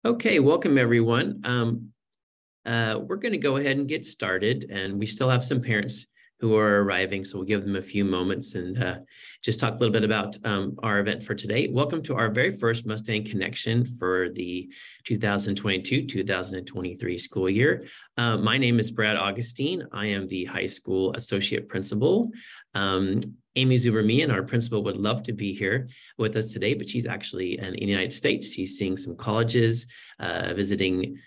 Okay, welcome everyone. We're going to go ahead and get started, and we still have some parents who are arriving, so we'll give them a few moments and just talk a little bit about our event for today. Welcome to our very first Mustang Connection for the 2022-2023 school year. My name is Brad Augustine. I am the high school associate principal. Amy Zubermian, our principal, would love to be here with us today, but she's actually in the United States. She's seeing some colleges, visiting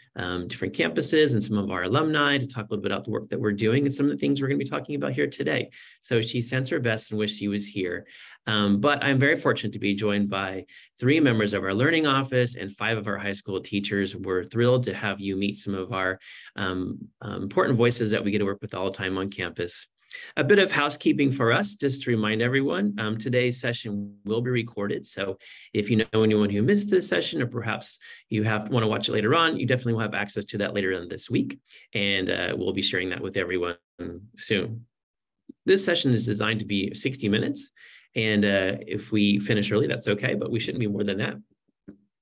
different campuses and some of our alumni to talk a little bit about the work that we're doing and some of the things we're going to be talking about here today. So she sends her best and wishes she was here. But I'm very fortunate to be joined by 3 members of our learning office and 5 of our high school teachers. We're thrilled to have you meet some of our important voices that we get to work with all the time on campus. A bit of housekeeping for us, just to remind everyone, today's session will be recorded. So if you know anyone who missed this session, or perhaps you want to watch it later on, you definitely will have access to that later on this week. And we'll be sharing that with everyone soon. This session is designed to be 60 minutes. And if we finish early, that's okay, but we shouldn't be more than that.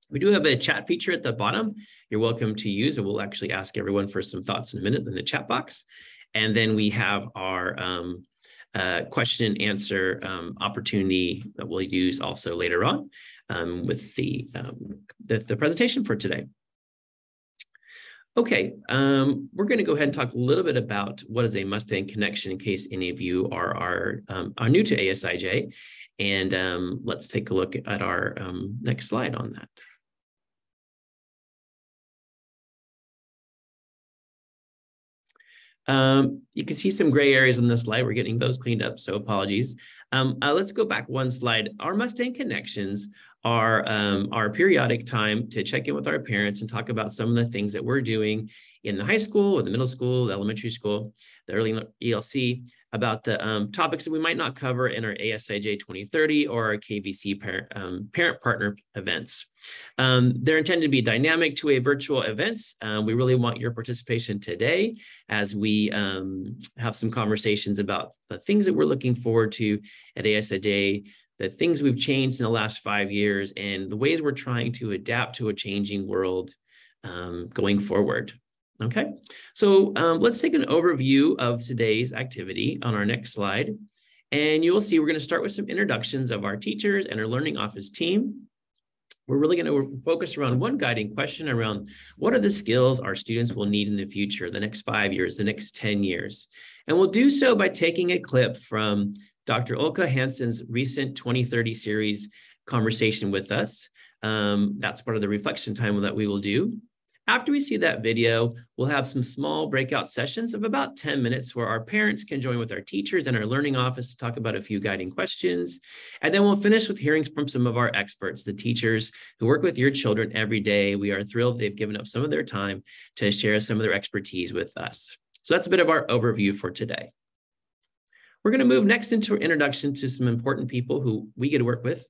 We do have a chat feature at the bottom you're welcome to use, and we'll actually ask everyone for some thoughts in a minute in the chat box. And then we have our question and answer opportunity that we'll use also later on with the presentation for today. Okay, we're going to go ahead and talk a little bit about what is a Mustang Connection in case any of you are new to ASIJ. And let's take a look at our next slide on that. You can see some gray areas on this slide. We're getting those cleaned up, so apologies. Let's go back one slide. Our Mustang Connections are our periodic time to check in with our parents and talk about some of the things that we're doing in the high school or the middle school, the elementary school, the early ELC, about the topics that we might not cover in our ASIJ 2030 or our KVC Parent Partner events. They're intended to be dynamic two-way virtual events. We really want your participation today as we have some conversations about the things that we're looking forward to at ASIJ, the things we've changed in the last 5 years, and the ways we're trying to adapt to a changing world going forward. Okay, so let's take an overview of today's activity on our next slide. And you will see we're going to start with some introductions of our teachers and our learning office team. We're really going to focus around one guiding question around what are the skills our students will need in the future, the next 5 years, the next 10 years. And we'll do so by taking a clip from Dr. Ulka Hansen's recent 2030 series conversation with us. That's part of the reflection time that we will do. After we see that video, we'll have some small breakout sessions of about 10 minutes where our parents can join with our teachers and our learning office to talk about a few guiding questions. And then we'll finish with hearing from some of our experts, the teachers who work with your children every day. We are thrilled they've given up some of their time to share some of their expertise with us. So that's a bit of our overview for today. We're going to move next into an introduction to some important people who we get to work with.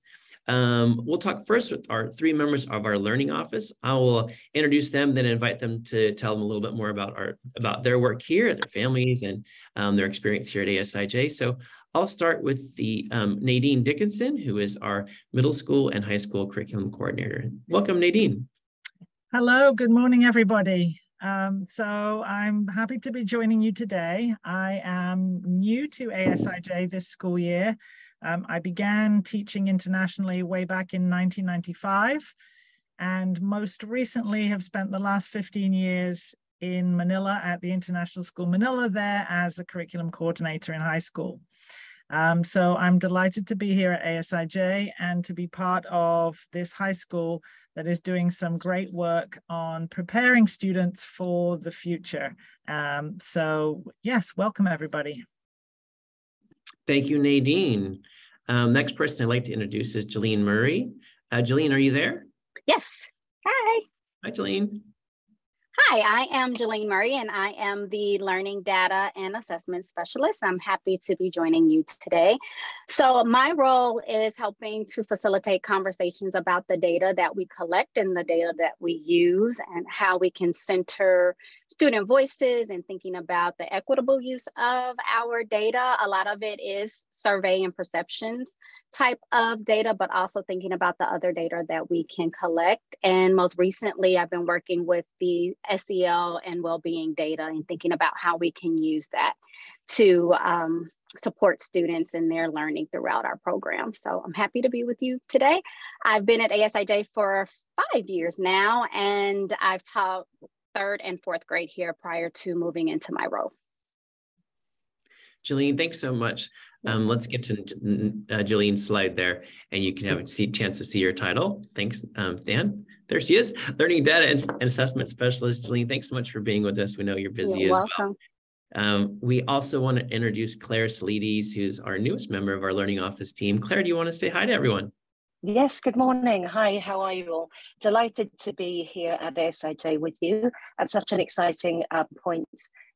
We'll talk first with our 3 members of our learning office. I will introduce them, then invite them to tell them a little bit more about their work here, their families, and their experience here at ASIJ. So I'll start with the Nadine Dickinson, who is our middle school and high school curriculum coordinator. Welcome, Nadine. Hello, good morning, everybody. So I'm happy to be joining you today. I am new to ASIJ this school year. I began teaching internationally way back in 1995, and most recently have spent the last 15 years in Manila at the International School Manila there as a curriculum coordinator in high school. So I'm delighted to be here at ASIJ and to be part of this high school that is doing some great work on preparing students for the future. So yes, welcome everybody. Thank you, Nadine. Next person I'd like to introduce is Jolene Murray. Jolene, are you there? Yes. Hi. Hi, Jolene. Hi, I am Jolene Murray, and I am the Learning Data and Assessment Specialist. I'm happy to be joining you today. So my role is helping to facilitate conversations about the data that we collect and the data that we use and how we can center student voices and thinking about the equitable use of our data. A lot of it is survey and perceptions type of data, but also thinking about the other data that we can collect. And most recently, I've been working with the SEL and well-being data and thinking about how we can use that to support students in their learning throughout our program. So I'm happy to be with you today. I've been at ASIJ for 5 years now, and I've taught 3rd and 4th grade here prior to moving into my role. Jillian, thanks so much. Let's get to Jillian's slide there, and you can have a chance to see your title. Thanks, Dan. There she is, Learning Data and Assessment Specialist. Jillian, thanks so much for being with us. We know you're busy as well. We also want to introduce Claire Salides, who's our newest member of our Learning Office team. Claire, do you want to say hi to everyone? Yes, good morning. Hi, how are you all? Delighted to be here at ASIJ with you at such an exciting point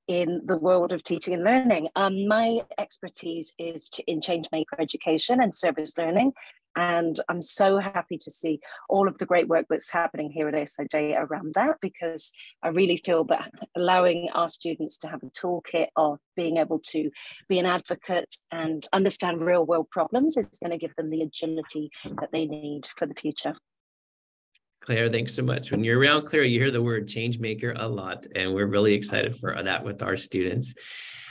in the world of teaching and learning. My expertise is in change maker education and service learning, and I'm so happy to see all of the great work that's happening here at ASIJ around that, because I really feel that allowing our students to have a toolkit of being able to be an advocate and understand real world problems is going to give them the agility that they need for the future. Claire, thanks so much. When you're around Claire, you hear the word change maker a lot, and we're really excited for that with our students.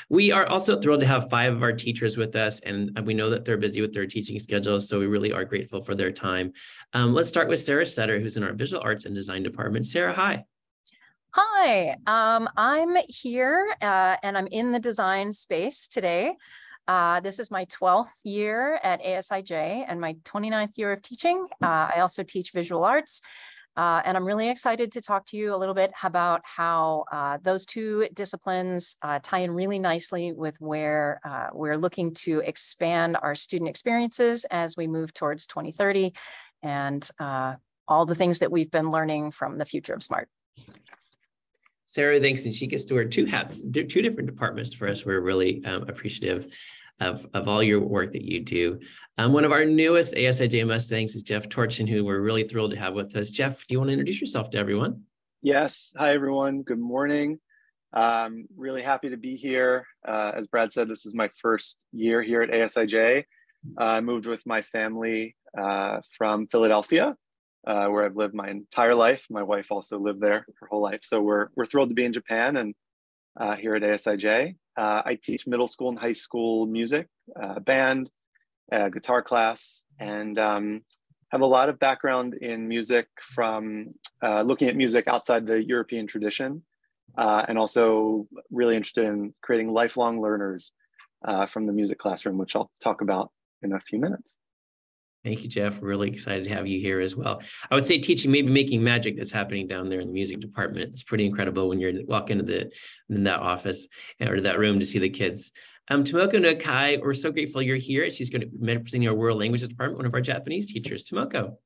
We are also thrilled to have 5 of our teachers with us, and we know that they're busy with their teaching schedules, so we really are grateful for their time. Let's start with Sarah Sutter, who's in our Visual Arts and Design Department. Sarah, hi. Hi, I'm here and I'm in the design space today. This is my 12th year at ASIJ and my 29th year of teaching. I also teach visual arts, and I'm really excited to talk to you a little bit about how those 2 disciplines tie in really nicely with where we're looking to expand our student experiences as we move towards 2030 and all the things that we've been learning from the future of smart. Sarah, thanks, and she gets to wear 2 hats, 2 different departments for us. We're really appreciative of all your work that you do. One of our newest ASIJ Mustangs is Jeff Torchin, who we're really thrilled to have with us. Jeff, do you want to introduce yourself to everyone? Yes. Hi, everyone. Good morning. Really happy to be here. As Brad said, this is my first year here at ASIJ. I moved with my family from Philadelphia, where I've lived my entire life. My wife also lived there her whole life. So we're thrilled to be in Japan and here at ASIJ. I teach middle school and high school music, band, guitar class, and have a lot of background in music from looking at music outside the European tradition, and also really interested in creating lifelong learners from the music classroom, which I'll talk about in a few minutes. Thank you, Jeff. We're really excited to have you here as well. I would say teaching, maybe making magic that's happening down there in the music department. It's pretty incredible when you walk into that office or that room to see the kids. Tomoko Nakai, we're so grateful you're here. She's going to be representing our world languages department, one of our Japanese teachers. Tomoko.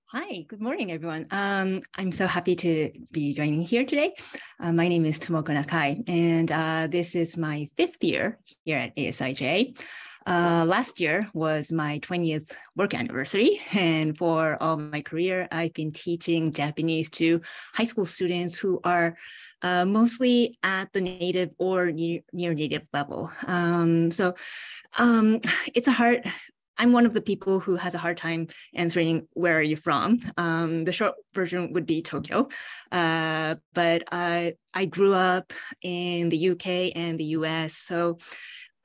Hi, good morning, everyone. I'm so happy to be joining here today. My name is Tomoko Nakai, and this is my 5th year here at ASIJ. Last year was my 20th work anniversary, and for all my career, I've been teaching Japanese to high school students who are mostly at the native or near native level. It's a hard. I'm one of the people who has a hard time answering where are you from. The short version would be Tokyo, but I grew up in the UK and the US, so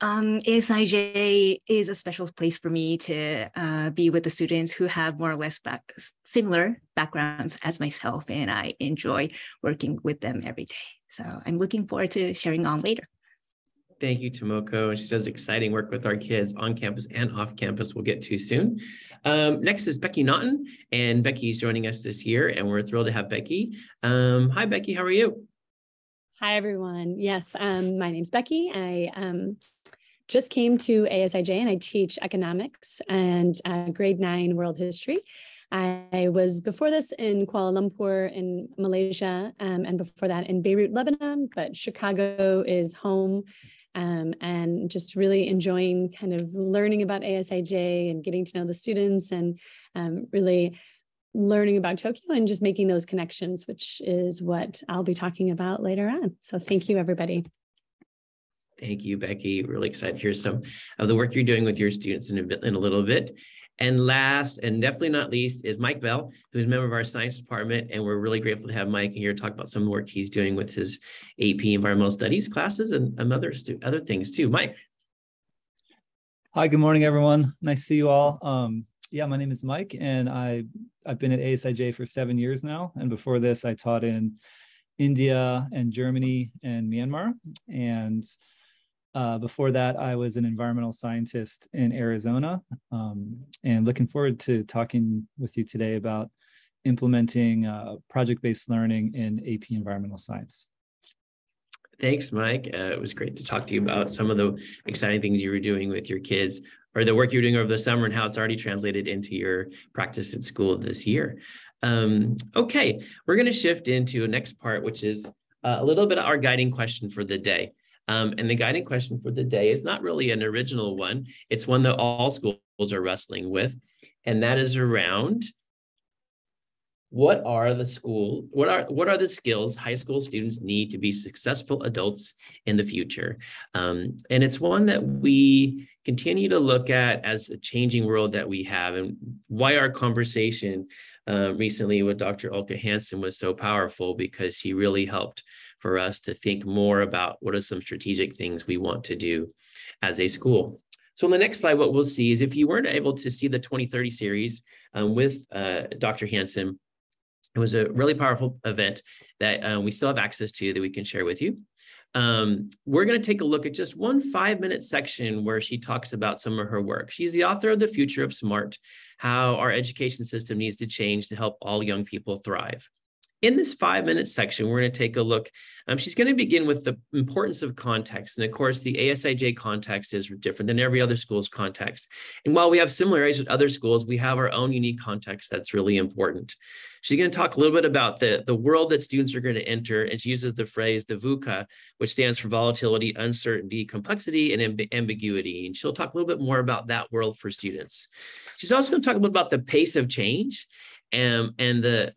ASIJ is a special place for me to be with the students who have more or less similar backgrounds as myself, and I enjoy working with them every day. So I'm looking forward to sharing on later. Thank you, Tomoko. She does exciting work with our kids on campus and off campus we'll get to soon. Next is Becky Naughton, and Becky's joining us this year, and we're thrilled to have Becky. Hi, Becky, how are you? Hi, everyone. Yes, my name's Becky. I just came to ASIJ and I teach economics and grade 9 world history. I was before this in Kuala Lumpur in Malaysia, and before that in Beirut, Lebanon, but Chicago is home, and just really enjoying kind of learning about ASIJ and getting to know the students, and really learning about Tokyo and just making those connections, which is what I'll be talking about later on. So thank you, everybody. Thank you, Becky. Really excited to hear some of the work you're doing with your students in a little bit. And last, and definitely not least, is Mike Bell, who's a member of our science department. And we're really grateful to have Mike here to talk about some of the work he's doing with his AP Environmental Studies classes and other things too. Mike. Hi, good morning, everyone. Nice to see you all. Yeah, my name is Mike, and I've been at ASIJ for 7 years now. And before this, I taught in India and Germany and Myanmar. And before that, I was an environmental scientist in Arizona, and looking forward to talking with you today about implementing project-based learning in AP Environmental Science. Thanks, Mike. It was great to talk to you about some of the exciting things you were doing with your kids, or the work you were doing over the summer, and how it's already translated into your practice at school this year. Okay, we're going to shift into a next part, which is a little bit of our guiding question for the day. And the guiding question for the day is not really an original one. It's one that all schools are wrestling with, and that is around what are the skills high school students need to be successful adults in the future? And it's one that we continue to look at as a changing world that we have, and why our conversation recently with Dr. Ulka Hansen was so powerful, because she really helped for us to think more about what are some strategic things we want to do as a school. So on the next slide, what we'll see is, if you weren't able to see the 2030 series with Dr. Hansen, it was a really powerful event that we still have access to that we can share with you. We're going to take a look at just one 5-minute section where she talks about some of her work. She's the author of The Future of Smart, How Our Education System Needs to Change to Help All Young People Thrive. In this 5-minute section, we're going to take a look. She's going to begin with the importance of context. And of course, the ASIJ context is different than every other school's context. And while we have similarities with other schools, we have our own unique context that's really important. She's going to talk a little bit about the world that students are going to enter. And she uses the phrase, the VUCA, which stands for volatility, uncertainty, complexity, and ambiguity. And she'll talk a little bit more about that world for students. She's also going to talk a little about the pace of change and the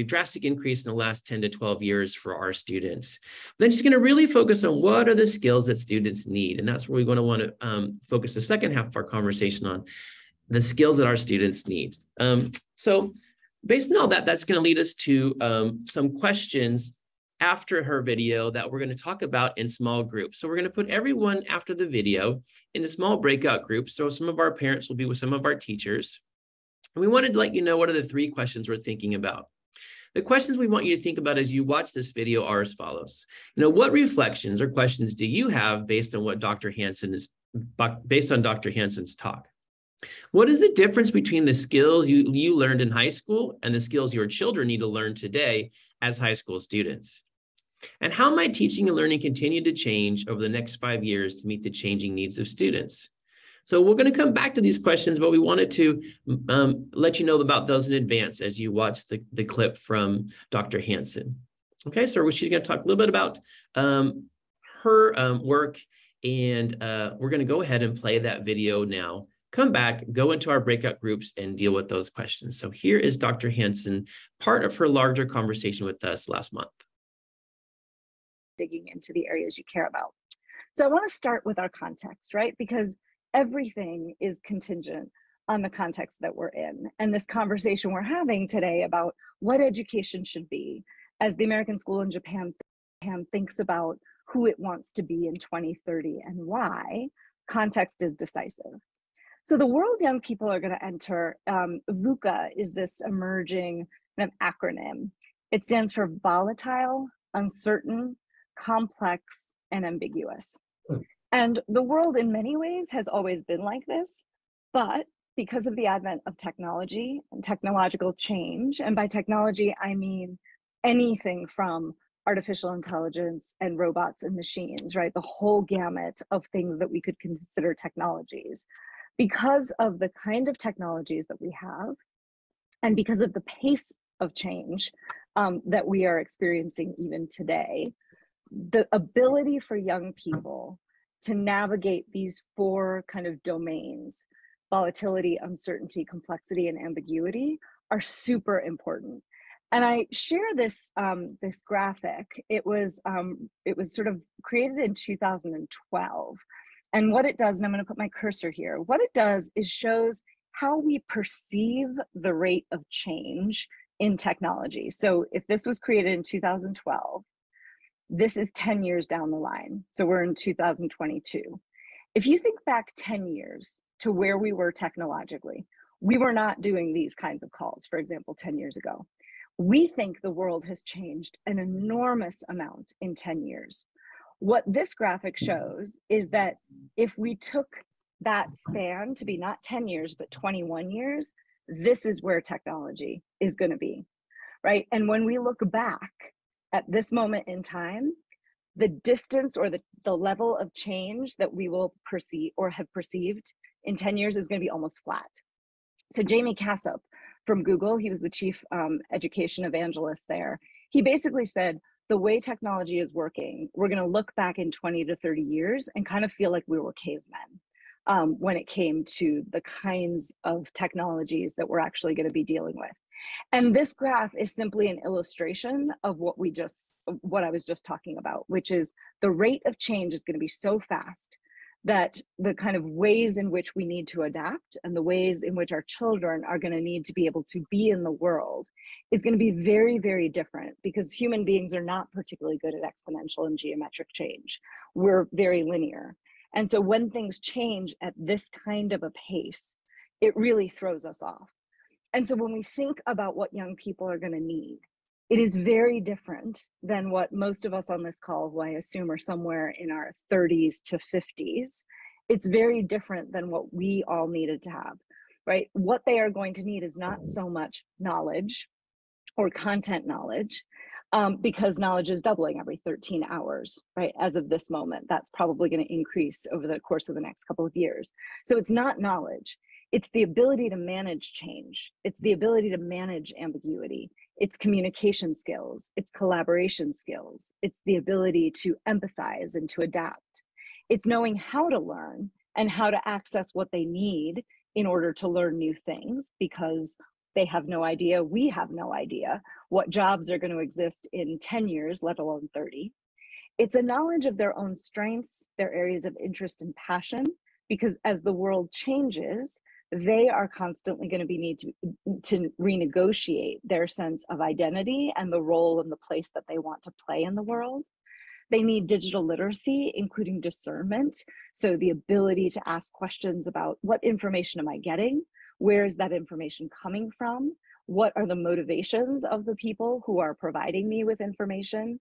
drastic increase in the last 10 to 12 years for our students. Then she's going to really focus on what are the skills that students need. And that's where we're going to want to focus the second half of our conversation on, the skills that our students need. So based on all that, that's going to lead us to some questions after her video that we're going to talk about in small groups. So we're going to put everyone after the video into small breakout groups. So some of our parents will be with some of our teachers. And we wanted to let you know what are the 3 questions we're thinking about. The questions we want you to think about as you watch this video are as follows. What reflections or questions do you have based on what Dr. Hansen's talk? What is the difference between the skills you learned in high school and the skills your children need to learn today as high school students? And how might teaching and learning continue to change over the next 5 years to meet the changing needs of students? So we're going to come back to these questions, but we wanted to let you know about those in advance as you watch the clip from Dr. Hansen. Okay, so she's going to talk a little bit about her work, and we're going to go ahead and play that video now. Come back, go into our breakout groups, and deal with those questions. So here is Dr. Hansen, part of her larger conversation with us last month. Digging into the areas you care about. So I want to start with our context, right? Because everything is contingent on the context that we're in. And this conversation we're having today about what education should be, as the American School in Japan thinks about who it wants to be in 2030 and why, context is decisive. So the world young people are going to enter, VUCA is this emerging kind of acronym. It stands for volatile, uncertain, complex, and ambiguous. And the world in many ways has always been like this, but because of the advent of technology and technological change, and by technology, I mean anything from artificial intelligence and robots and machines, right? The whole gamut of things that we could consider technologies. Because of the kind of technologies that we have, and because of the pace of change that we are experiencing even today, the ability for young people to navigate these 4 kind of domains volatility, uncertainty, complexity, and ambiguity are super important. And I share this this graphic. It was sort of created in 2012. And what it does, and I'm going to put my cursor here, what it does is shows how we perceive the rate of change in technology. So if this was created in 2012, this is 10 years down the line. So we're in 2022. If you think back 10 years to where we were technologically, we were not doing these kinds of calls, for example, 10 years ago. We think the world has changed an enormous amount in 10 years. What this graphic shows is that if we took that span to be not 10 years, but 21 years, this is where technology is going to be, right? And when we look back at this moment in time, the distance or the level of change that we will perceive or have perceived in 10 years is going to be almost flat. So Jamie Cassup from Google, he was the chief education evangelist there. He basically said, the way technology is working, we're going to look back in 20 to 30 years and kind of feel like we were cavemen when it came to the kinds of technologies that we're actually going to be dealing with. And this graph is simply an illustration of what I was just talking about, which is the rate of change is going to be so fast that the kind of ways in which we need to adapt and the ways in which our children are going to need to be able to be in the world is going to be very, very different, because human beings are not particularly good at exponential and geometric change. We're very linear. And so when things change at this kind of a pace, it really throws us off. And so when we think about what young people are going to need, it is very different than what most of us on this call, who I assume are somewhere in our 30s to 50s, it's very different than what we all needed to have, right? What they are going to need is not so much knowledge or content knowledge, because knowledge is doubling every 13 hours, right? As of this moment, that's probably going to increase over the course of the next couple of years. So it's not knowledge. It's the ability to manage change. It's the ability to manage ambiguity. It's communication skills. It's collaboration skills. It's the ability to empathize and to adapt. It's knowing how to learn and how to access what they need in order to learn new things, because they have no idea, we have no idea what jobs are going to exist in 10 years, let alone 30. It's a knowledge of their own strengths, their areas of interest and passion, because as the world changes, they are constantly going to need to renegotiate their sense of identity and the role and the place that they want to play in the world. They need digital literacy, including discernment. So the ability to ask questions about, what information am I getting? Where is that information coming from? What are the motivations of the people who are providing me with information?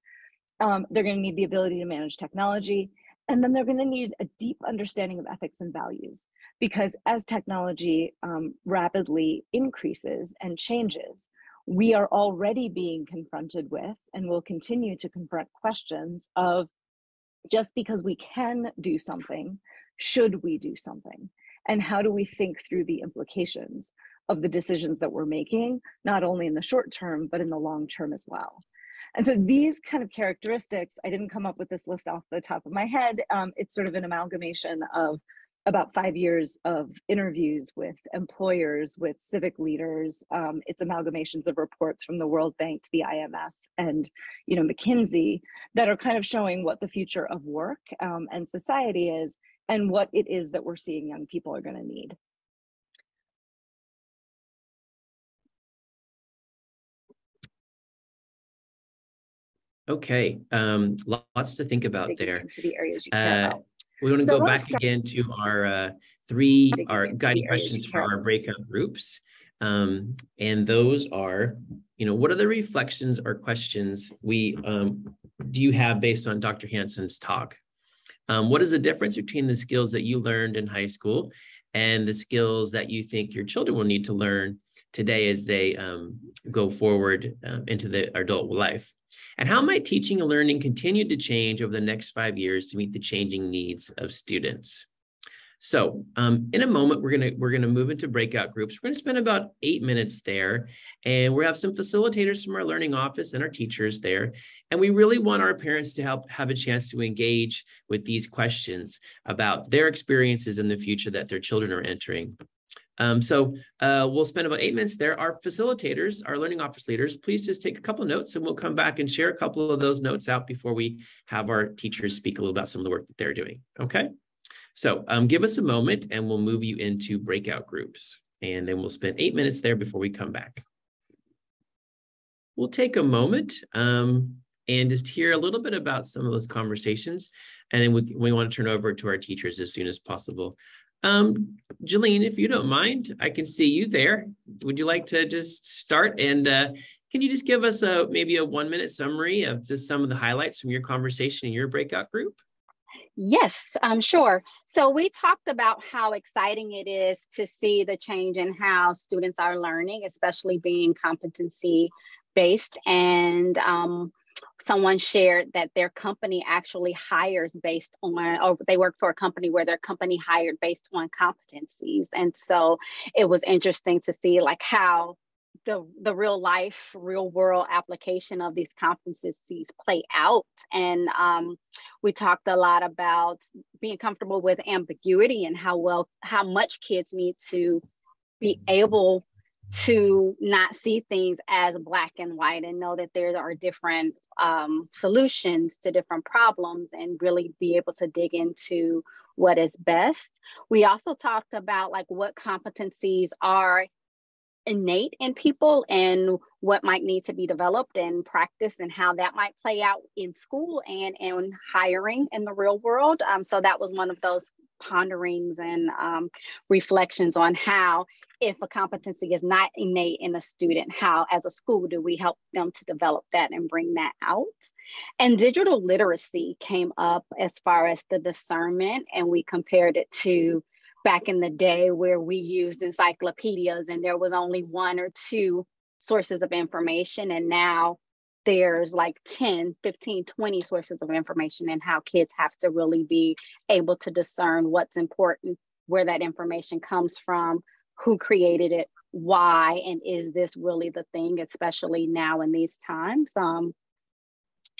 They're going to need the ability to manage technology. And then they're going to need a deep understanding of ethics and values, because as technology rapidly increases and changes, we are already being confronted with and will continue to confront questions of, just because we can do something, should we do something? And how do we think through the implications of the decisions that we're making, not only in the short term, but in the long term as well? And so these kind of characteristics, I didn't come up with this list off the top of my head. It's sort of an amalgamation of about 5 years of interviews with employers, with civic leaders. It's amalgamations of reports from the World Bank to the IMF and McKinsey that are kind of showing what the future of work and society is, and what it is that we're seeing young people are going to need. Okay, lots to think about there. Into the areas you care about. We want to go back again to our our guiding questions for our breakout groups. And those are, what are the reflections or questions do you have based on Dr. Hansen's talk? What is the difference between the skills that you learned in high school and the skills that you think your children will need to learn today as they go forward into the adult life? And how might teaching and learning continue to change over the next 5 years to meet the changing needs of students? So in a moment, we're gonna move into breakout groups. We're gonna spend about 8 minutes there, and we'll have some facilitators from our learning office and our teachers there. And we really want our parents to have a chance to engage with these questions about their experiences in the future that their children are entering. We'll spend about 8 minutes there. Our facilitators, our learning office leaders, please just take a couple of notes and we'll come back and share a couple of those notes out before we have our teachers speak a little about some of the work that they're doing, okay? So give us a moment and we'll move you into breakout groups. And then we'll spend 8 minutes there before we come back. We'll take a moment and just hear a little bit about some of those conversations. And then we want to turn over to our teachers as soon as possible. Jolene, if you don't mind, I can see you there. Would you like to just start? And can you just give us maybe a 1-minute summary of just some of the highlights from your conversation in your breakout group? Yes, sure. So we talked about how exciting it is to see the change in how students are learning, especially being competency-based. And someone shared that their company actually hires based on, or they work for a company where their company hired based on competencies. And so it was interesting to see like how the real life, real world application of these competencies play out. And we talked a lot about being comfortable with ambiguity and how much kids need to be able to not see things as black and white and know that there are different solutions to different problems and really be able to dig into what is best. We also talked about like what competencies are innate in people and what might need to be developed and practiced and how that might play out in school and in hiring in the real world. So that was one of those ponderings and reflections on how, if a competency is not innate in a student, how as a school do we help them to develop that and bring that out. And digital literacy came up as far as the discernment, and we compared it to back in the day where we used encyclopedias and there was only 1 or 2 sources of information. And now there's like 10, 15, 20 sources of information, and how kids have to really be able to discern what's important, where that information comes from, who created it, why, and is this really the thing, especially now in these times.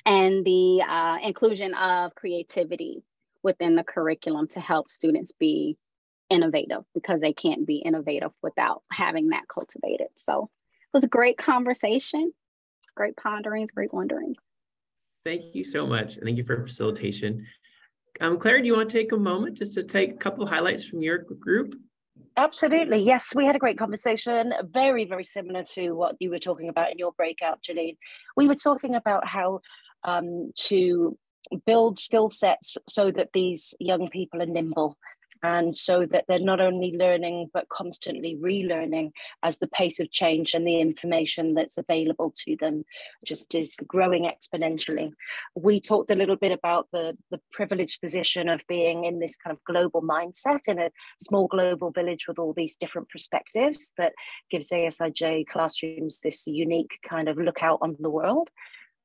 And the inclusion of creativity within the curriculum to help students be innovative, because they can't be innovative without having that cultivated. So it was a great conversation, great ponderings, great wonderings. Thank you so much. Thank you for facilitation. Claire, do you want to take a moment just to take a couple of highlights from your group? Absolutely. Yes, we had a great conversation, very, very similar to what you were talking about in your breakout, Janine. We were talking about how to build skill sets so that these young people are nimble, and so that they're not only learning, but constantly relearning as the pace of change and the information that's available to them just is growing exponentially. We talked a little bit about the privileged position of being in this kind of global mindset in a small global village with all these different perspectives that gives ASIJ classrooms this unique kind of look out on the world.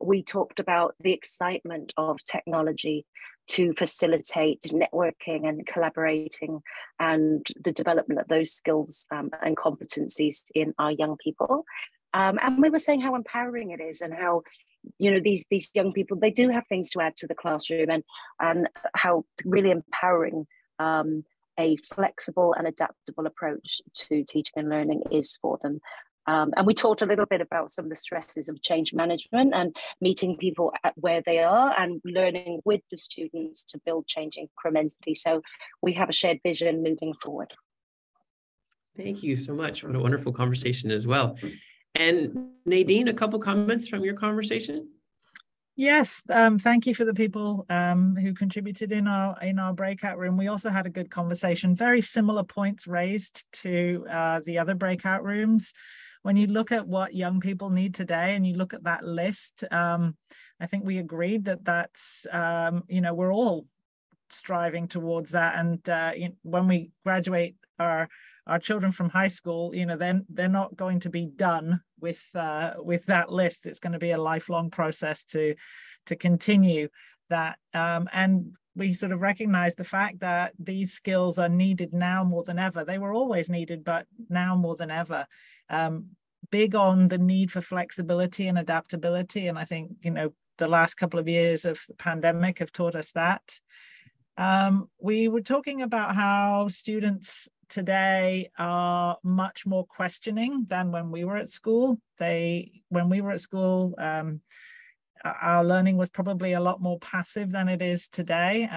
We talked about the excitement of technology to facilitate networking and collaborating and the development of those skills and competencies in our young people. And we were saying how empowering it is, and how, you know, these young people, they do have things to add to the classroom, and how really empowering a flexible and adaptable approach to teaching and learning is for them. And we talked a little bit about some of the stresses of change management and meeting people at where they are and learning with the students to build change incrementally. So we have a shared vision moving forward. Thank you so much. What a wonderful conversation as well. And Nadine, a couple comments from your conversation? Yes, thank you for the people who contributed in our breakout room. We also had a good conversation, very similar points raised to the other breakout rooms. When you look at what young people need today and you look at that list, I think we agreed that that's, you know, we're all striving towards that. And when we graduate our children from high school, you know, then they're not going to be done with that list. It's going to be a lifelong process to continue that. And we sort of recognize the fact that these skills are needed now more than ever. They were always needed, but now more than ever. Big on the need for flexibility and adaptability. And I think, you know, the last couple of years of the pandemic have taught us that. We were talking about how students today are much more questioning than when we were at school. When we were at school, our learning was probably a lot more passive than it is today.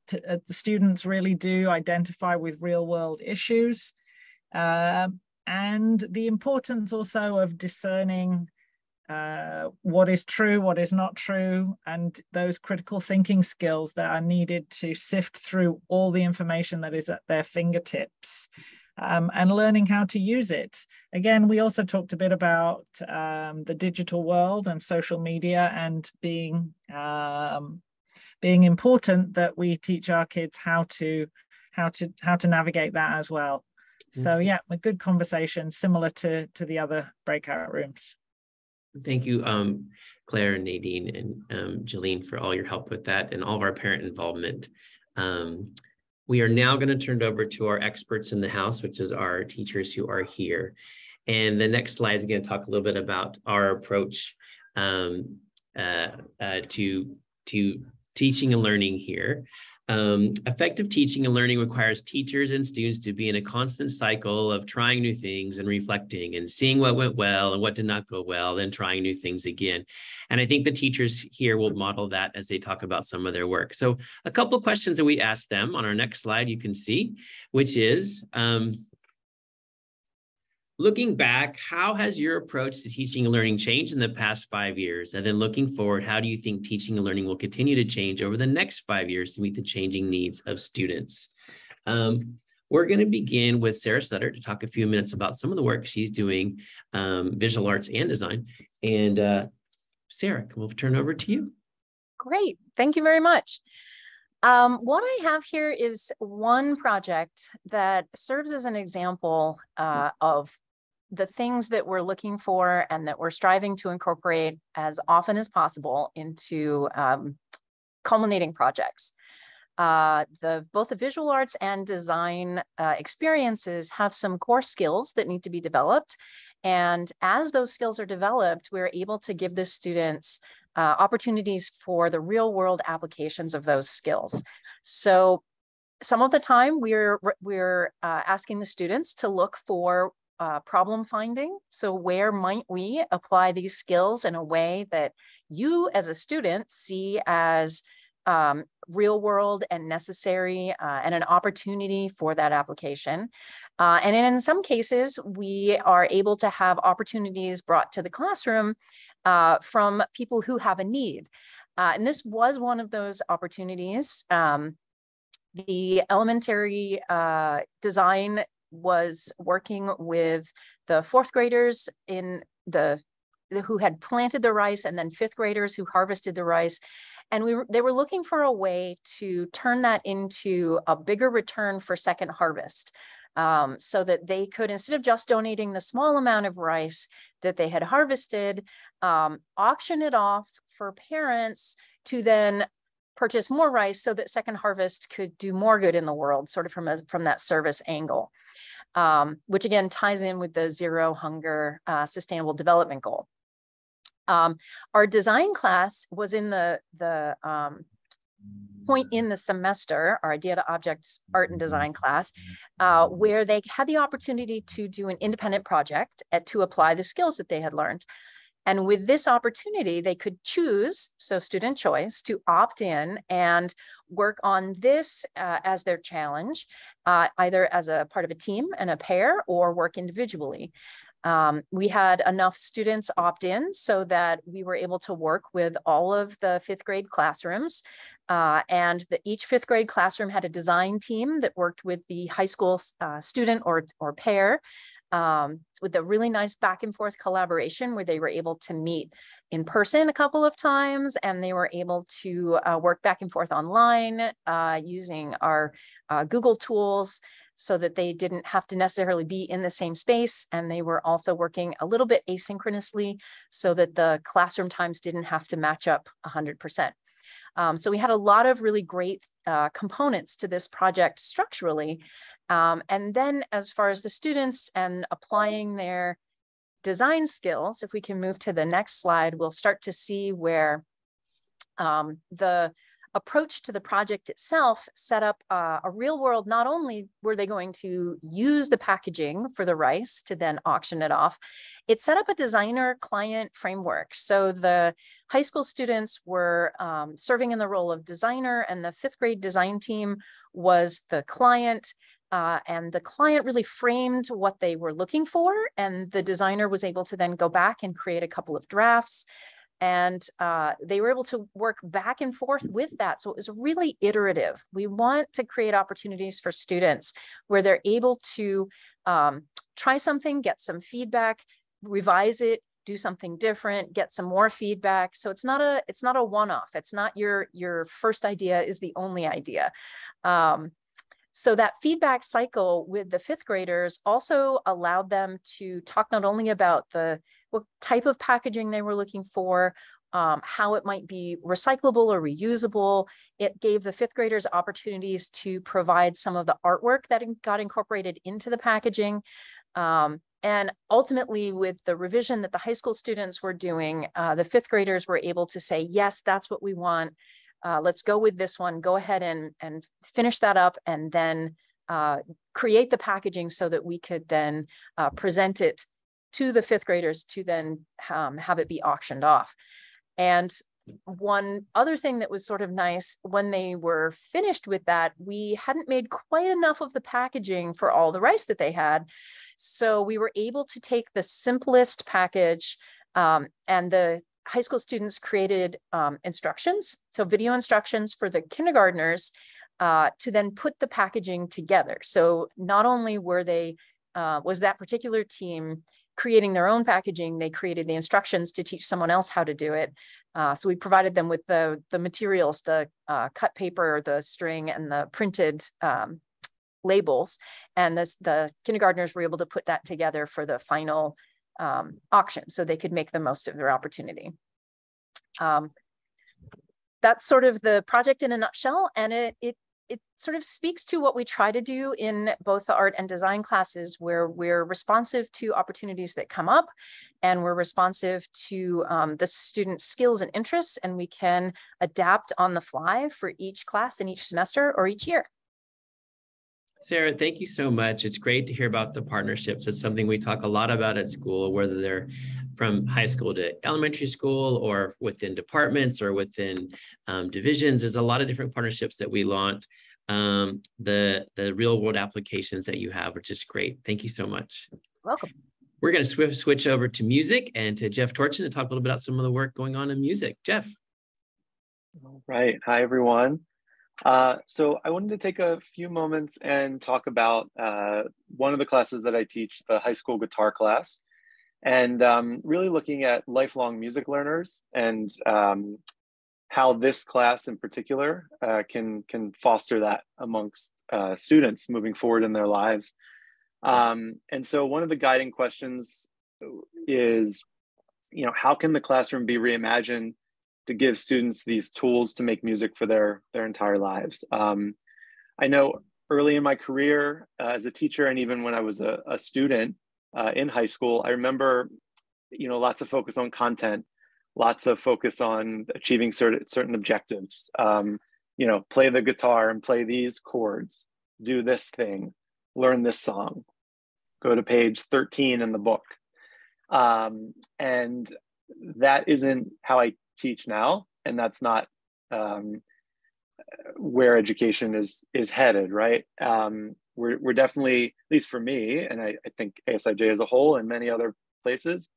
The students really do identify with real world issues, and the importance also of discerning what is true, what is not true, and those critical thinking skills that are needed to sift through all the information that is at their fingertips, and learning how to use it. Again, we also talked a bit about the digital world and social media, and being important that we teach our kids how to navigate that as well. So yeah, a good conversation similar to the other breakout rooms. Thank you, Claire and Nadine and Jolene, for all your help with that and all of our parent involvement. We are now going to turn it over to our experts in the house, which is our teachers who are here. And the next slide is going to talk a little bit about our approach to teaching and learning here. Effective teaching and learning requires teachers and students to be in a constant cycle of trying new things and reflecting and seeing what went well and what did not go well, then trying new things again. And I think the teachers here will model that as they talk about some of their work. So a couple of questions that we asked them on our next slide, you can see, which is, looking back, how has your approach to teaching and learning changed in the past 5 years? And then looking forward, how do you think teaching and learning will continue to change over the next 5 years to meet the changing needs of students? We're going to begin with Sarah Sutter to talk a few minutes about some of the work she's doing, visual arts and design. And Sarah, we'll turn it over to you. Great. Thank you very much. What I have here is one project that serves as an example of the things that we're looking for and that we're striving to incorporate as often as possible into culminating projects. Both the visual arts and design experiences have some core skills that need to be developed. And as those skills are developed, we're able to give the students opportunities for the real world applications of those skills. So some of the time we're asking the students to look for problem finding. So where might we apply these skills in a way that you as a student see as real world and necessary, and an opportunity for that application. And in some cases, we are able to have opportunities brought to the classroom from people who have a need. And this was one of those opportunities. The elementary design was working with the fourth graders who had planted the rice, and then fifth graders who harvested the rice. And they were looking for a way to turn that into a bigger return for second harvest, so that they could, instead of just donating the small amount of rice that they had harvested, auction it off for parents to then purchase more rice so that second harvest could do more good in the world, sort of from that service angle, which again ties in with the Zero Hunger Sustainable Development Goal. Our design class was in the point in the semester, our Idea to Objects Art and Design class, where they had the opportunity to do an independent project to apply the skills that they had learned. And with this opportunity, they could choose, so student choice, to opt in and work on this as their challenge, either as a part of a team and a pair, or work individually. We had enough students opt in so that we were able to work with all of the fifth grade classrooms, and each fifth grade classroom had a design team that worked with the high school student or pair, with a really nice back and forth collaboration where they were able to meet in person a couple of times, and they were able to work back and forth online using our Google tools, so that they didn't have to necessarily be in the same space. And they were also working a little bit asynchronously so that the classroom times didn't have to match up 100%. So we had a lot of really great components to this project structurally. And then as far as the students and applying their design skills, if we can move to the next slide, we'll start to see where the approach to the project itself set up a real world. Not only were they going to use the packaging for the rice to then auction it off, it set up a designer client framework. So the high school students were serving in the role of designer, and the 5th grade design team was the client. And the client really framed what they were looking for, and the designer was able to then go back and create a couple of drafts. And they were able to work back and forth with that. So it was really iterative. We want to create opportunities for students where they're able to try something, get some feedback, revise it, do something different, get some more feedback. So it's not a one-off. It's not your first idea is the only idea. So that feedback cycle with the 5th graders also allowed them to talk not only about what type of packaging they were looking for, how it might be recyclable or reusable. It gave the 5th graders opportunities to provide some of the artwork that got incorporated into the packaging. And ultimately, with the revision that the high school students were doing, the 5th graders were able to say, yes, that's what we want. Let's go with this one. Go ahead and finish that up, and then create the packaging so that we could then present it to the 5th graders to then have it be auctioned off. And one other thing that was sort of nice, when they were finished with that, we hadn't made quite enough of the packaging for all the rice that they had. So we were able to take the simplest package, and the high school students created instructions, so video instructions for the kindergartners to then put the packaging together. So not only were they, was that particular team creating their own packaging, they created the instructions to teach someone else how to do it. So we provided them with the materials, the cut paper, the string, and the printed labels. And the kindergartners were able to put that together for the final auction, so they could make the most of their opportunity. That's sort of the project in a nutshell, and it sort of speaks to what we try to do in both the art and design classes, where we're responsive to opportunities that come up, and we're responsive to the students' skills and interests, and we can adapt on the fly for each class in each semester or each year. Sarah, thank you so much. It's great to hear about the partnerships. It's something we talk a lot about at school, whether they're from high school to elementary school or within departments or within divisions. There's a lot of different partnerships that we launch. The real world applications that you have, which is great. Thank you so much. Welcome. We're going to switch over to music and to Jeff Torchin to talk a little bit about some of the work going on in music. Jeff. All right. Hi, everyone. So I wanted to take a few moments and talk about one of the classes that I teach, the high school guitar class, and really looking at lifelong music learners and how this class in particular can foster that amongst students moving forward in their lives. And so one of the guiding questions is, how can the classroom be reimagined to give students these tools to make music for their entire lives? I know early in my career as a teacher, and even when I was a student in high school, I remember, lots of focus on content, lots of focus on achieving certain objectives. Play the guitar and play these chords, do this thing, learn this song, go to page 13 in the book. And that isn't how I teach now, and that's not where education is headed, right? We're definitely, at least for me, and I think ASIJ as a whole and many other places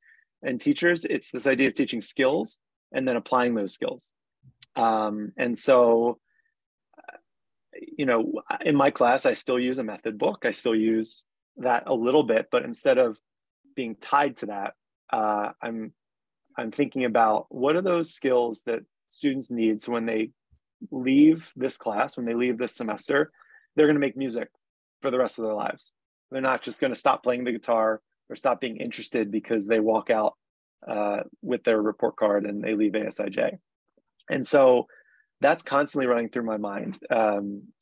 and teachers, it's this idea of teaching skills and then applying those skills. And so, in my class, I still use a method book. I still use that a little bit, but instead of being tied to that, I'm thinking about what are those skills that students need, so when they leave this class, when they leave this semester, they're going to make music for the rest of their lives. They're not just going to stop playing the guitar or stop being interested because they walk out with their report card and they leave ASIJ. And so that's constantly running through my mind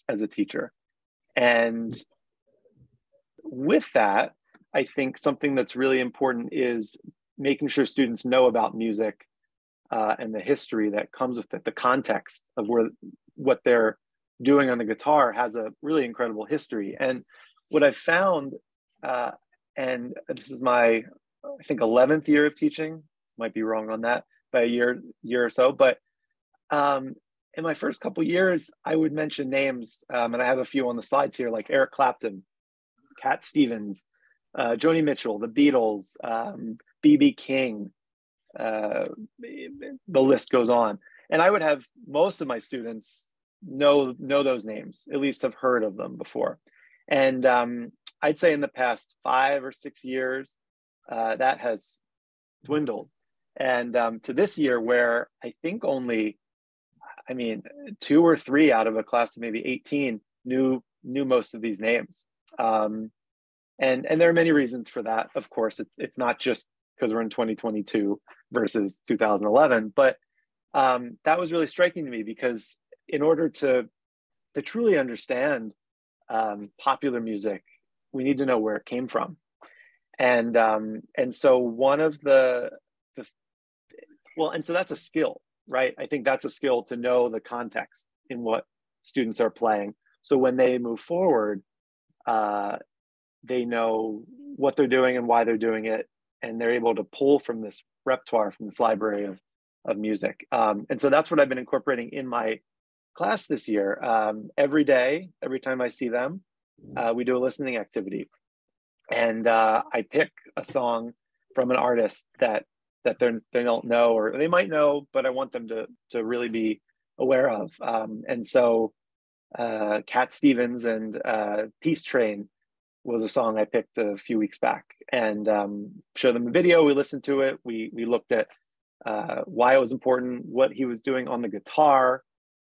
as a teacher. And with that, I think something that's really important is making sure students know about music and the history that comes with it, the context of where what they're doing on the guitar has a really incredible history. And what I've found, and this is my, I think, 11th year of teaching, might be wrong on that by a year or so, but in my first couple years, I would mention names, and I have a few on the slides here, like Eric Clapton, Cat Stevens, Joni Mitchell, the Beatles, B.B. King, the list goes on. And I would have most of my students know those names, at least have heard of them before. And I'd say in the past 5 or 6 years, that has dwindled. And to this year, where I think only, 2 or 3 out of a class of maybe 18 knew most of these names. And there are many reasons for that. Of course, it's not just because we're in 2022 versus 2011, but that was really striking to me, because in order to truly understand popular music, we need to know where it came from. And so one of and so that's a skill, right? I think that's a skill, to know the context in what students are playing. So when they move forward, they know what they're doing and why they're doing it, and they're able to pull from this repertoire, from this library of music. And so that's what I've been incorporating in my class this year. Every day, every time I see them, we do a listening activity. And I pick a song from an artist that they don't know, or they might know, but I want them to really be aware of. And so Cat Stevens and Peace Train was a song I picked a few weeks back, and showed them a video. We listened to it. We looked at why it was important, what he was doing on the guitar,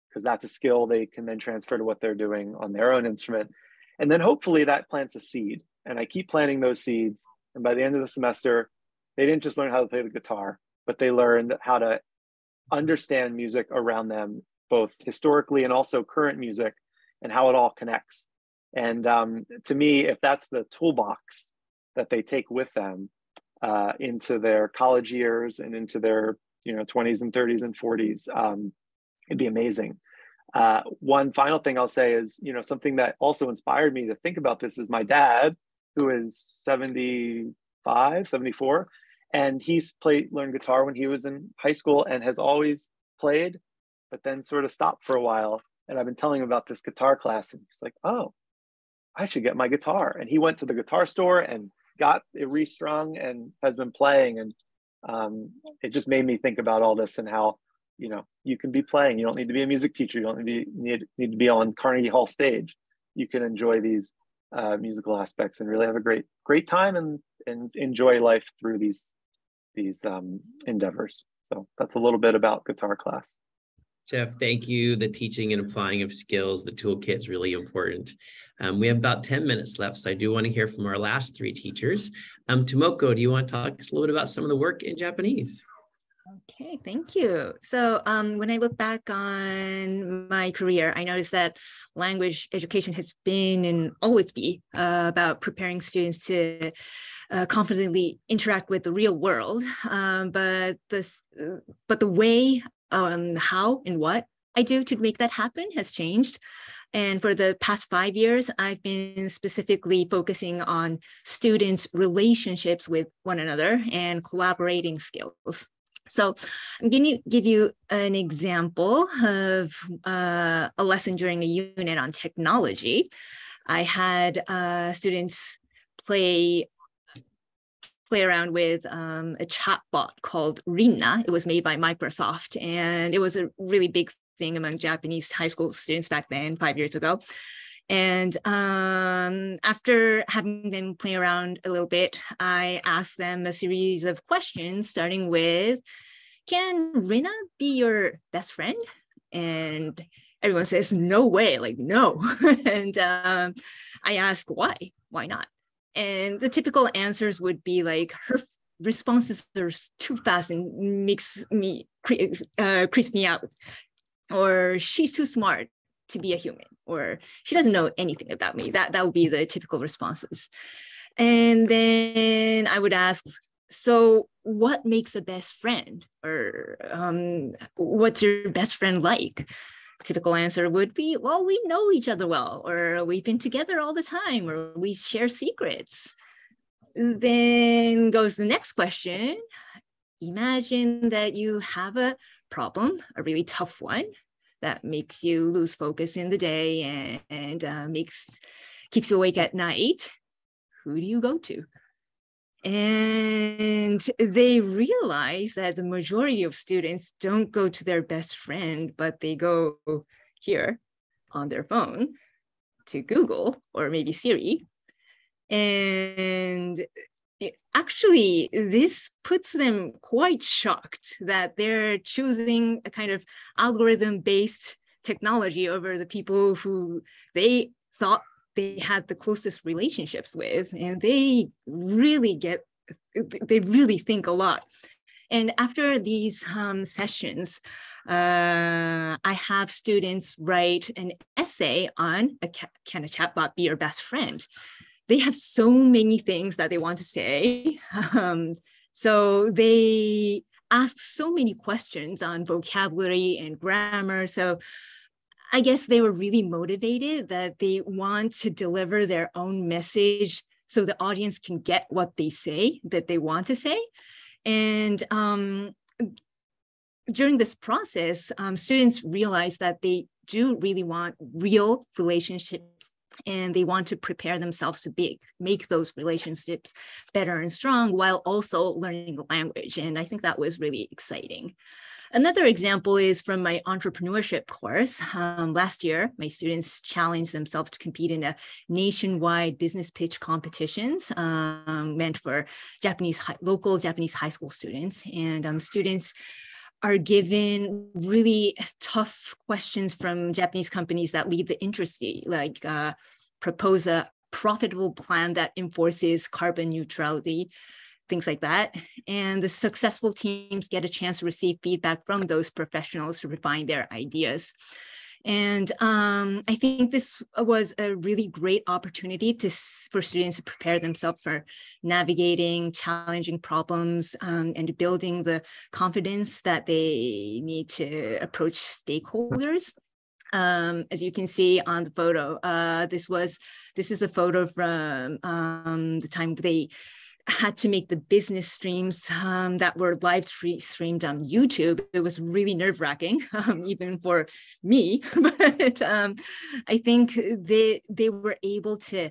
because that's a skill they can then transfer to what they're doing on their own instrument. And then hopefully that plants a seed. And I keep planting those seeds. And by the end of the semester, they didn't just learn how to play the guitar, but they learned how to understand music around them, both historically and also current music, and how it all connects. And to me, if that's the toolbox that they take with them into their college years and into their 20s and 30s and 40s, it'd be amazing. One final thing I'll say is, something that also inspired me to think about this is my dad, who is 75, 74, and he's learned guitar when he was in high school and has always played, but then sort of stopped for a while. And I've been telling him about this guitar class, and he's like, oh, I should get my guitar. And he went to the guitar store and got it restrung and has been playing. And it just made me think about all this, and how, you can be playing. You don't need to be a music teacher. You don't need to be on Carnegie Hall stage. You can enjoy these musical aspects and really have a great time and enjoy life through these endeavors. So that's a little bit about guitar class. Jeff, thank you. The teaching and applying of skills, the toolkit is really important. We have about 10 minutes left, so I do want to hear from our last 3 teachers. Tomoko, do you want to talk to us a little bit about some of the work in Japanese? Okay, thank you. So when I look back on my career, I noticed that language education has been and always be about preparing students to confidently interact with the real world. But the way, how and what I do to make that happen has changed. And for the past 5 years, I've been specifically focusing on students' relationships with one another and collaborating skills. So I'm going to give you an example of a lesson during a unit on technology. I had students play around with a chatbot called Rinna. It was made by Microsoft, and it was a really big thing among Japanese high school students back then, 5 years ago. And after having them play around a little bit, I asked them a series of questions, starting with, can Rinna be your best friend? And everyone says, no way, like, no. And I asked, why? Why not? And the typical answers would be like, her responses are too fast and makes me, creeps me out. Or she's too smart to be a human, or she doesn't know anything about me. That would be the typical responses. And then I would ask, so what makes a best friend? Or what's your best friend like? typical answer would be, well, we know each other well, or we've been together all the time, or we share secrets. Then goes the next question. Imagine that you have a problem, a really tough one that makes you lose focus in the day and keeps you awake at night. Who do you go to? And they realize that the majority of students don't go to their best friend, but they go here on their phone to Google or maybe Siri. And actually, this puts them quite shocked that they're choosing a kind of algorithm-based technology over the people who they thought they had the closest relationships with, and they really think a lot. And after these sessions, I have students write an essay on can a chatbot be your best friend? They have so many things that they want to say. So they ask so many questions on vocabulary and grammar. So I guess they were really motivated that they want to deliver their own message so the audience can get what they say, that they want to say. And during this process, students realize that they do really want real relationships, and they want to prepare themselves to make those relationships better and strong while also learning the language. And I think that was really exciting. Another example is from my entrepreneurship course. Last year, my students challenged themselves to compete in a nationwide business pitch competitions meant for local Japanese high school students. And students are given really tough questions from Japanese companies that lead the industry, like propose a profitable plan that enforces carbon neutrality, things like that. And the successful teams get a chance to receive feedback from those professionals to refine their ideas. And I think this was a really great opportunity for students to prepare themselves for navigating challenging problems and building the confidence that they need to approach stakeholders. As you can see on the photo, this is a photo from the time they had to make the business streams that were live streamed on YouTube. It was really nerve-wracking, even for me. But I think they were able to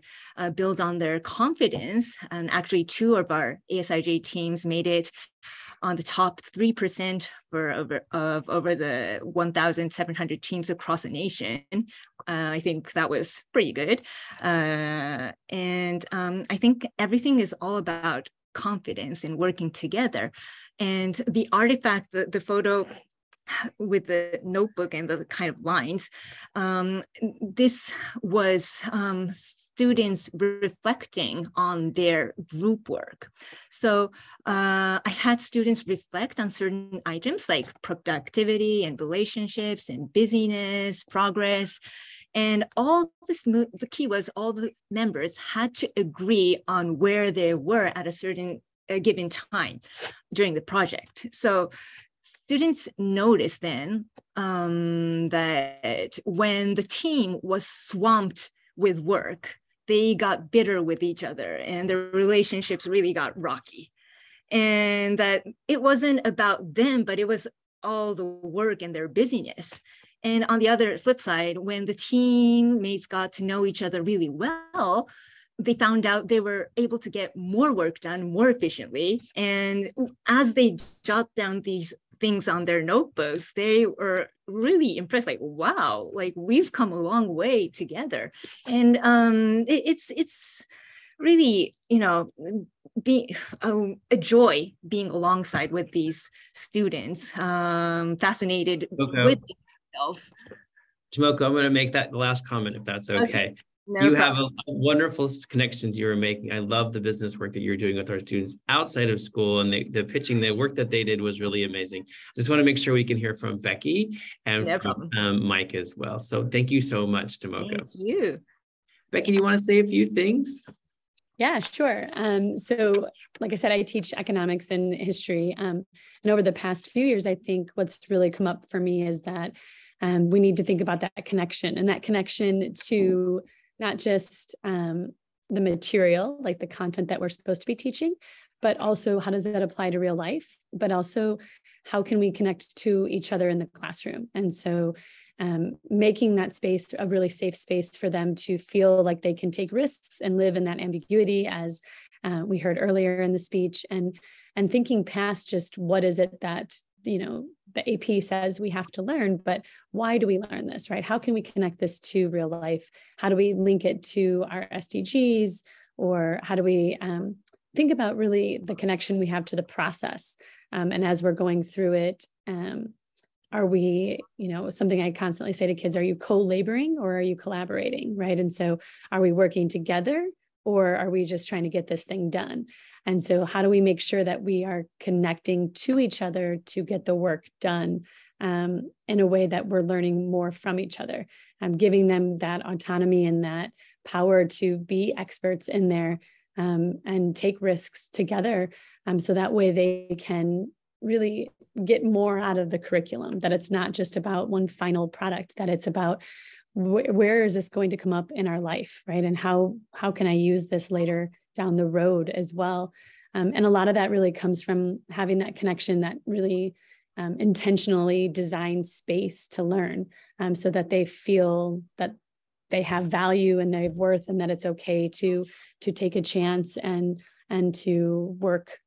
build on their confidence. And actually, 2 of our ASIJ teams made it on the top 3% of over the 1,700 teams across the nation. I think that was pretty good. And I think everything is all about confidence and working together. And the artifact, the photo with the notebook and the kind of lines, this was students reflecting on their group work. So I had students reflect on certain items like productivity and relationships and busyness, progress. And all this, the key was all the members had to agree on where they were at a given time during the project. So students noticed then that when the team was swamped with work, they got bitter with each other and their relationships really got rocky. And that it wasn't about them, but it was all the work and their busyness. And on the other flip side, when the teammates got to know each other really well, they found out they were able to get more work done more efficiently. And as they jot down these things on their notebooks, they were really impressed, like, wow, like we've come a long way together. And it's really, be a joy being alongside with these students, fascinated with themselves. Tomoko, I'm going to make that last comment if that's okay. No you problem. have a wonderful connections you were making. I love the business work that you're doing with our students outside of school, and the pitching, the work that they did was really amazing. I just want to make sure we can hear from Becky and from Mike as well. So thank you so much, Tomoko. Thank you. Becky, do you want to say a few things? Yeah, sure. So like I said, I teach economics and history. And over the past few years, I think what's really come up for me is that we need to think about that connection, and that connection to not just the material, like the content that we're supposed to be teaching, but also how does that apply to real life, but also how can we connect to each other in the classroom. And so making that space a really safe space for them to feel like they can take risks and live in that ambiguity, as we heard earlier in the speech, and thinking past just what is it that, you know, the AP says we have to learn, but why do we learn this, right? How can we connect this to real life? How do we link it to our SDGs? Or how do we think about really the connection we have to the process? And as we're going through it, are we, you know, something I constantly say to kids, are you co-laboring or are you collaborating, right? And so are we working together or are we just trying to get this thing done? And so how do we make sure that we are connecting to each other to get the work done in a way that we're learning more from each other? Giving them that autonomy and that power to be experts in there and take risks together, so that way they can really get more out of the curriculum, that it's not just about one final product, that it's about where is this going to come up in our life, right? And how can I use this later down the road as well? And a lot of that really comes from having that connection, that really intentionally designed space to learn, so that they feel that they have value and they have worth, and that it's okay to take a chance and to work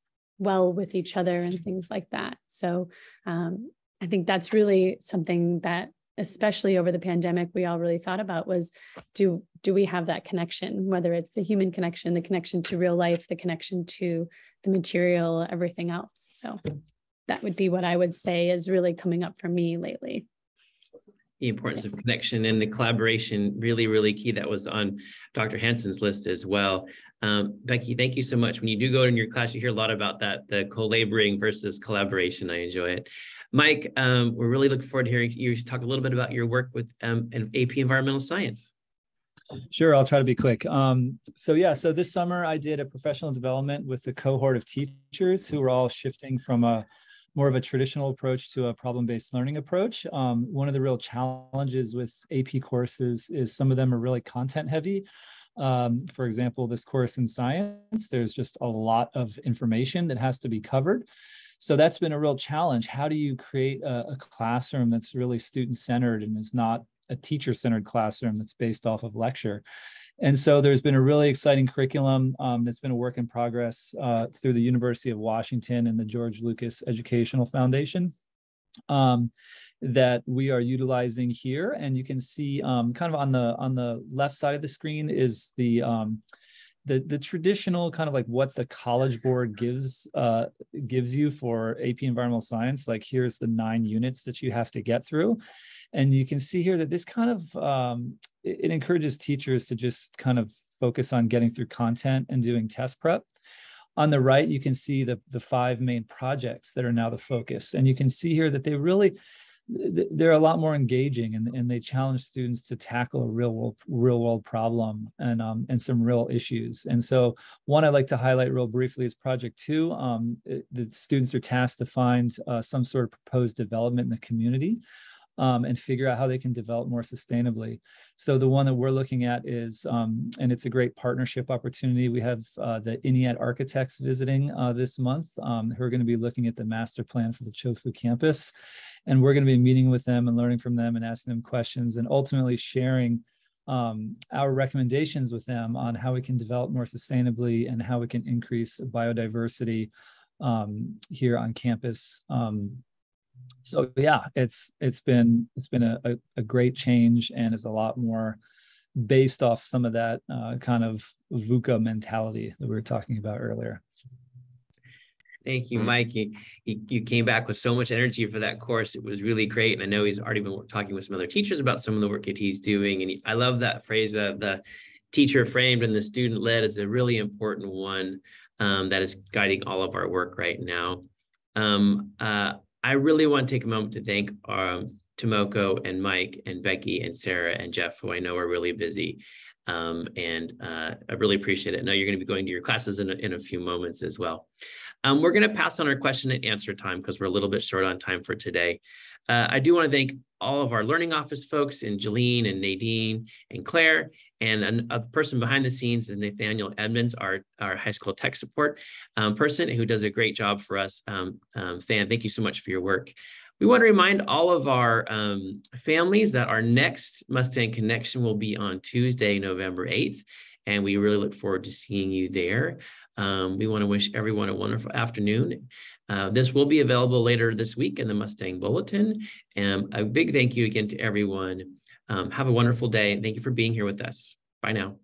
well with each other and things like that. So I think that's really something that, especially over the pandemic, we all really thought about was, do we have that connection, whether it's the human connection, the connection to real life, the connection to the material, everything else. So that would be what I would say is really coming up for me lately. The importance of connection and the collaboration, really, really key. That was on Dr. Hansen's list as well. Becky, thank you so much. When you do go in your class, you hear a lot about that, the co-laboring versus collaboration. I enjoy it. Mike, we're really looking forward to hearing you talk a little bit about your work with an AP Environmental Science. Sure, I'll try to be quick. So this summer I did a professional development with a cohort of teachers who were all shifting from more of a traditional approach to a problem-based learning approach. One of the real challenges with AP courses is some of them are really content heavy. For example, this course in science, there's just a lot of information that has to be covered. So that's been a real challenge. How do you create a classroom that's really student-centered and is not a teacher-centered classroom that's based off of lecture? And so there's been a really exciting curriculum that's been a work in progress through the University of Washington and the George Lucas Educational Foundation that we are utilizing here. And you can see kind of on the left side of the screen is the traditional kind of like what the College Board gives you for AP Environmental Science. Like here's the 9 units that you have to get through. And you can see here that this kind of, it encourages teachers to just kind of focus on getting through content and doing test prep. On the right, you can see the 5 main projects that are now the focus. And you can see here that they're a lot more engaging, and they challenge students to tackle a real world problem and some real issues. And so one I'd like to highlight real briefly is Project 2. The students are tasked to find some sort of proposed development in the community and figure out how they can develop more sustainably. So the one that we're looking at is, and it's a great partnership opportunity. We have the INEAT architects visiting this month who are going to be looking at the master plan for the Chofu campus. And we're going to be meeting with them and learning from them and asking them questions and ultimately sharing our recommendations with them on how we can develop more sustainably and how we can increase biodiversity here on campus. So yeah, it's been a great change, and is a lot more based off some of that kind of VUCA mentality that we were talking about earlier. Thank you, Mike. You came back with so much energy for that course. It was really great. And I know he's already been talking with some other teachers about some of the work that he's doing. And I love that phrase of the teacher framed and the student led is a really important one that is guiding all of our work right now. I really want to take a moment to thank Tomoko and Mike and Becky and Sarah and Jeff, who I know are really busy. I really appreciate it. I know you're going to be going to your classes in a few moments as well. We're going to pass on our question and answer time because we're a little bit short on time for today. I do want to thank all of our Learning Office folks, and Jolene and Nadine and Claire, and a person behind the scenes is Nathaniel Edmonds, our high school tech support person who does a great job for us. Than, thank you so much for your work. We want to remind all of our families that our next Mustang Connection will be on Tuesday, November 8th, and we really look forward to seeing you there. We want to wish everyone a wonderful afternoon. This will be available later this week in the Mustang Bulletin. And a big thank you again to everyone. Have a wonderful day, and thank you for being here with us. Bye now.